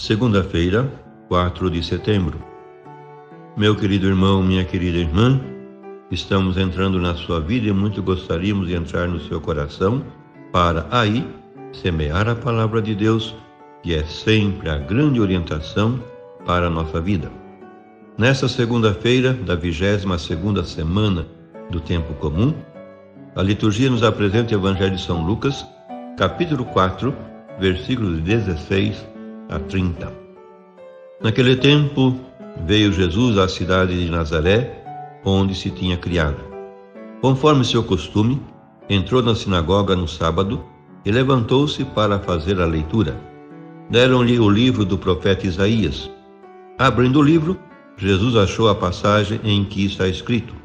Segunda-feira, 4 de setembro. Meu querido irmão, minha querida irmã, estamos entrando na sua vida e muito gostaríamos de entrar no seu coração para aí semear a palavra de Deus, que é sempre a grande orientação para a nossa vida. Nesta segunda-feira da 22ª semana do tempo comum, a liturgia nos apresenta o Evangelho de São Lucas, capítulo 4, versículos 16 a 30. Naquele tempo veio Jesus à cidade de Nazaré, onde se tinha criado. Conforme seu costume, entrou na sinagoga no sábado e levantou-se para fazer a leitura. Deram-lhe o livro do profeta Isaías. Abrindo o livro, Jesus achou a passagem em que está escrito: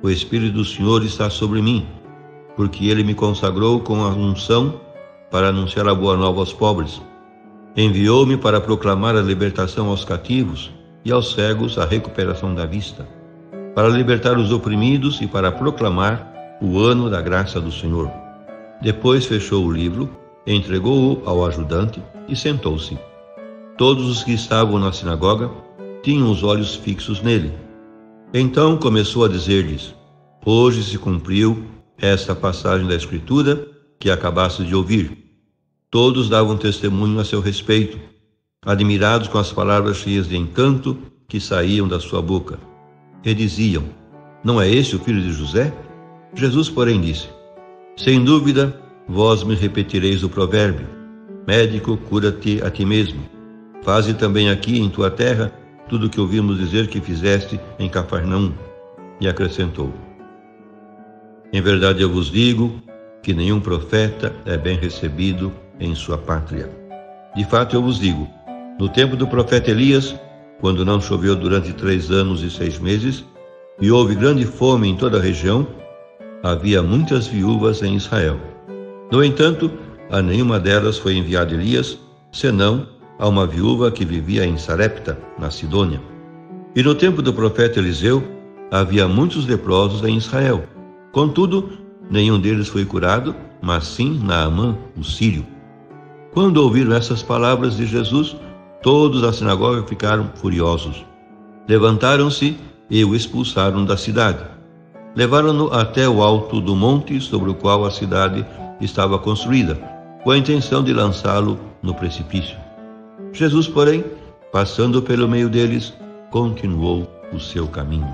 O Espírito do Senhor está sobre mim, porque ele me consagrou com a unção para anunciar a boa nova aos pobres. Enviou-me para proclamar a libertação aos cativos e aos cegos a recuperação da vista, para libertar os oprimidos e para proclamar o ano da graça do Senhor. Depois fechou o livro, entregou-o ao ajudante e sentou-se. Todos os que estavam na sinagoga tinham os olhos fixos nele. Então começou a dizer-lhes: Hoje se cumpriu esta passagem da Escritura que acabaste de ouvir. Todos davam testemunho a seu respeito, admirados com as palavras cheias de encanto que saíam da sua boca. E diziam: Não é este o filho de José? Jesus, porém, disse: Sem dúvida, vós me repetireis o provérbio: Médico, cura-te a ti mesmo. Faze também aqui em tua terra tudo o que ouvimos dizer que fizeste em Cafarnaum. E acrescentou: Em verdade eu vos digo que nenhum profeta é bem recebido em sua pátria. De fato eu vos digo, no tempo do profeta Elias, quando não choveu durante 3 anos e 6 meses, e houve grande fome em toda a região, havia muitas viúvas em Israel. No entanto, a nenhuma delas foi enviado Elias, senão a uma viúva que vivia em Sarepta, na Sidônia. E no tempo do profeta Eliseu, havia muitos leprosos em Israel. Contudo, nenhum deles foi curado, mas sim Naamã, o sírio. Quando ouviram essas palavras de Jesus, todos da sinagoga ficaram furiosos. Levantaram-se e o expulsaram da cidade. Levaram-no até o alto do monte sobre o qual a cidade estava construída, com a intenção de lançá-lo no precipício. Jesus, porém, passando pelo meio deles, continuou o seu caminho.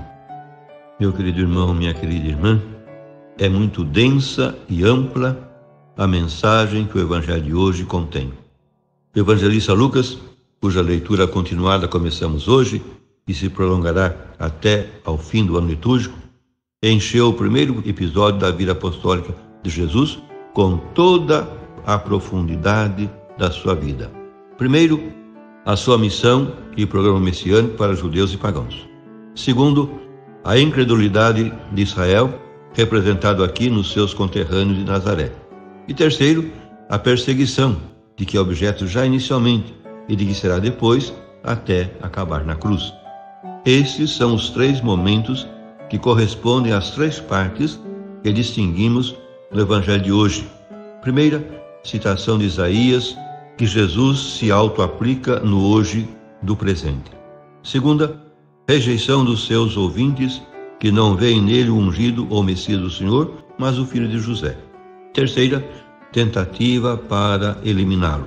Meu querido irmão, minha querida irmã, é muito densa e ampla a mensagem que o Evangelho de hoje contém. O evangelista Lucas, cuja leitura continuada começamos hoje e se prolongará até ao fim do ano litúrgico, encheu o primeiro episódio da vida apostólica de Jesus com toda a profundidade da sua vida. Primeiro, a sua missão e programa messiânico para judeus e pagãos. Segundo, a incredulidade de Israel, representado aqui nos seus conterrâneos de Nazaré. E terceiro, a perseguição, de que é objeto já inicialmente e de que será depois, até acabar na cruz. Estes são os 3 momentos que correspondem às 3 partes que distinguimos no Evangelho de hoje. Primeira, citação de Isaías, que Jesus se auto-aplica no hoje do presente. Segunda, rejeição dos seus ouvintes, que não veem nele o ungido ou Messias do Senhor, mas o filho de José. Terceira, tentativa para eliminá-lo.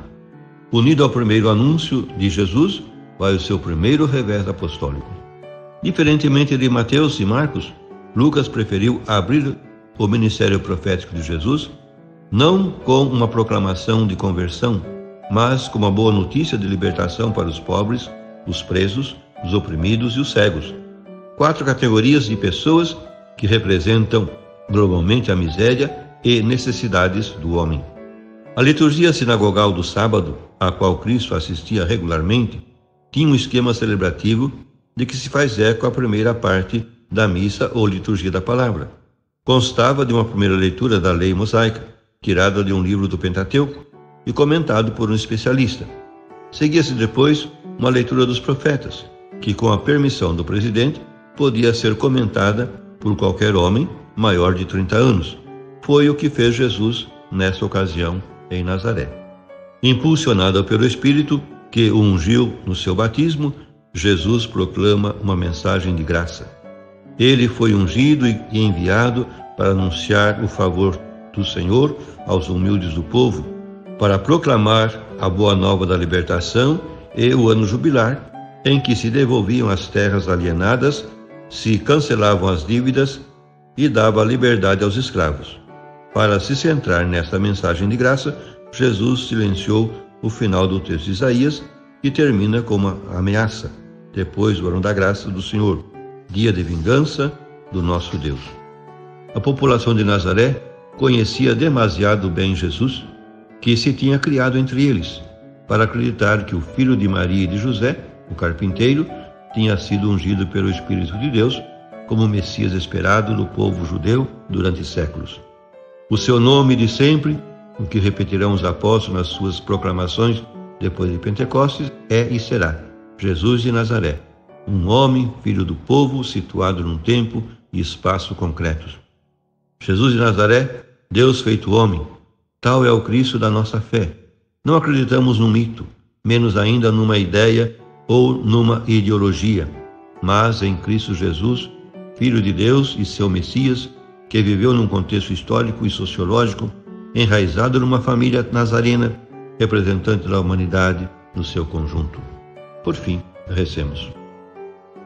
Unido ao primeiro anúncio de Jesus, vai o seu primeiro revés apostólico. Diferentemente de Mateus e Marcos, Lucas preferiu abrir o ministério profético de Jesus não com uma proclamação de conversão, mas com uma boa notícia de libertação para os pobres, os presos, os oprimidos e os cegos. 4 categorias de pessoas que representam globalmente a miséria e necessidades do homem. A liturgia sinagogal do sábado, a qual Cristo assistia regularmente, tinha um esquema celebrativo de que se faz eco à primeira parte da missa ou liturgia da palavra. Constava de uma primeira leitura da lei mosaica, tirada de um livro do Pentateuco e comentado por um especialista. Seguia-se depois uma leitura dos profetas, que com a permissão do presidente podia ser comentada por qualquer homem maior de 30 anos. Foi o que fez Jesus nessa ocasião em Nazaré. Impulsionado pelo Espírito, que o ungiu no seu batismo, Jesus proclama uma mensagem de graça. Ele foi ungido e enviado para anunciar o favor do Senhor aos humildes do povo, para proclamar a boa nova da libertação e o ano jubilar, em que se devolviam as terras alienadas, se cancelavam as dívidas e dava liberdade aos escravos. Para se centrar nesta mensagem de graça, Jesus silenciou o final do texto de Isaías, que termina com uma ameaça: depois do ano da graça do Senhor, dia de vingança do nosso Deus. A população de Nazaré conhecia demasiado bem Jesus, que se tinha criado entre eles, para acreditar que o filho de Maria e de José, o carpinteiro, tinha sido ungido pelo Espírito de Deus como o Messias esperado do povo judeu durante séculos. O seu nome de sempre, o que repetirão os apóstolos nas suas proclamações depois de Pentecostes, é e será Jesus de Nazaré, um homem, filho do povo, situado num tempo e espaço concretos. Jesus de Nazaré, Deus feito homem, tal é o Cristo da nossa fé. Não acreditamos num mito, menos ainda numa ideia ou numa ideologia, mas em Cristo Jesus, Filho de Deus e seu Messias, que viveu num contexto histórico e sociológico, enraizado numa família nazarena, representante da humanidade no seu conjunto. Por fim, recemos.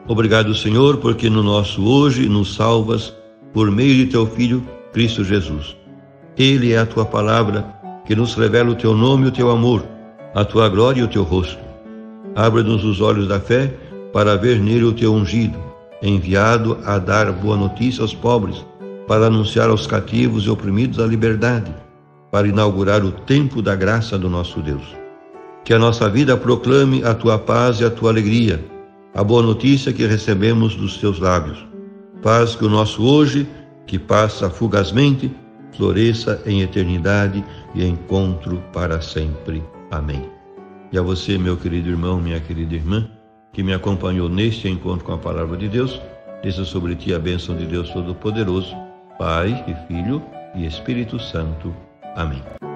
Obrigado, Senhor, porque no nosso hoje nos salvas por meio de teu Filho, Cristo Jesus. Ele é a tua palavra que nos revela o teu nome e o teu amor, a tua glória e o teu rosto. Abre-nos os olhos da fé para ver nele o teu ungido, enviado a dar boa notícia aos pobres, para anunciar aos cativos e oprimidos a liberdade, para inaugurar o tempo da graça do nosso Deus. Que a nossa vida proclame a tua paz e a tua alegria, a boa notícia que recebemos dos teus lábios. Faz que o nosso hoje, que passa fugazmente, floresça em eternidade e encontro para sempre. Amém. E a você, meu querido irmão, minha querida irmã, que me acompanhou neste encontro com a Palavra de Deus, desça sobre ti a bênção de Deus Todo-Poderoso, Pai e Filho e Espírito Santo. Amém.